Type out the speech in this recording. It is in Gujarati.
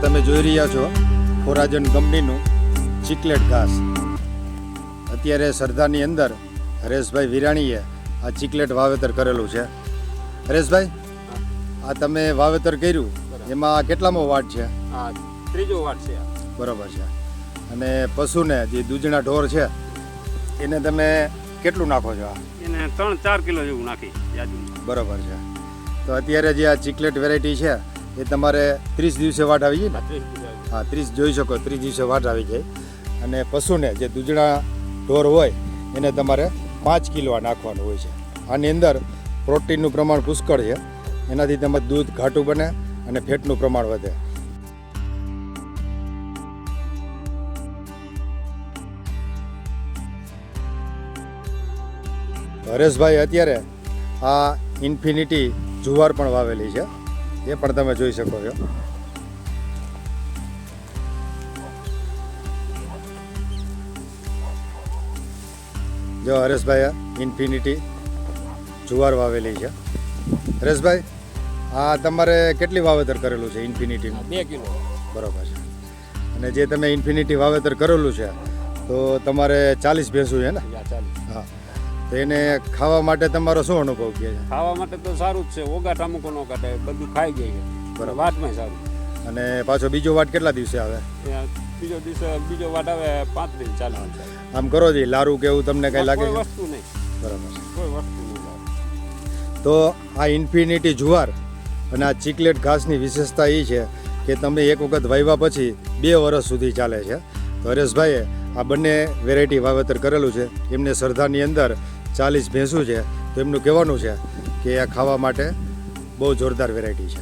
તમે જોઈ રહ્યા છો ફોરાજન કંપનીનું ચીકલેટ ઘાસ. અત્યારે સરદારની અંદર હરેશભાઈ વિરાણીએ આ ચીકલેટ વાવેતર કરેલું છે. હરેશભાઈ, આ તમે વાવેતર કર્યું એમાં કેટલામો વાટ છે? આ ત્રીજો વાટ છે. બરોબર છે. અને પશુને જે દૂધના ઢોર છે એને તમે કેટલું નાખો છો? એને 3-4 કિલો જેવું નાખી યાદું. બરોબર છે. તો અત્યારે જે આ ચીકલેટ વેરાયટી છે એ તમારે 30 દિવસે વાટ આવી જાય ને? હા, 30 જોઈ શકો, 30 દિવસે વાટ આવી જાય. અને પશુને જે દૂધના ઢોર હોય એને તમારે 5 કિલો નાખવાનું હોય છે. આની અંદર પ્રોટીનનું પ્રમાણ પુષ્કળ છે, એનાથી તમારું દૂધ ઘાટું બને અને ફેટનું પ્રમાણ વધે. હરેશભાઈ અત્યારે આ ઇન્ફિનિટી જુવાર પણ વાવેલી છે, એ પણ તમે જોઈ શકો છો. જો હરેશભાઈ ઇન્ફિનિટી જુવાર વાવેલી છે. હરેશભાઈ, આ તમારે કેટલી વાવેતર કરેલું છે ઇન્ફિનિટીનું? 2 કિલો. બરોબર છે. અને જે તમે ઇન્ફિનિટી વાવેતર કરેલું છે તો તમારે 40 ભેંસું છે ને? હા. તો એને ખાવા માટે તમારો શું અનુભવ કહે છે? ખાવા માટે તો સારું જ છે, ઓગાટ અમુકો નો કાઢે, બધું ખાઈ જાય છે. બરાબર. વાટમાં સારું. અને પાછો બીજો વાટ કેટલા દિવસે આવે? બીજો વાટ આવે 35-40. આમ કરો જી લારું કે એવું તમને કઈ લાગે કોઈ છે? વસ્તુ નહીં. બરાબર છે. કોઈ વસ્તુ નહીં. તો આ ઇન્ફિનિટી જુવાર અને આ ચીકલેટ ઘાસની વિશેષતા એ છે કે તમે એક વખત વાવ્યા પછી 2 વર્ષ સુધી ચાલે છે. તો હરેશભાઈએ આ બંને વેરાયટી વાવેતર કરેલું છે. એમને સરદારની અંદર 40 ભેંસું છે. તો એમનું કહેવાનું છે કે આ ખાવા માટે બહુ જોરદાર વેરાયટી છે.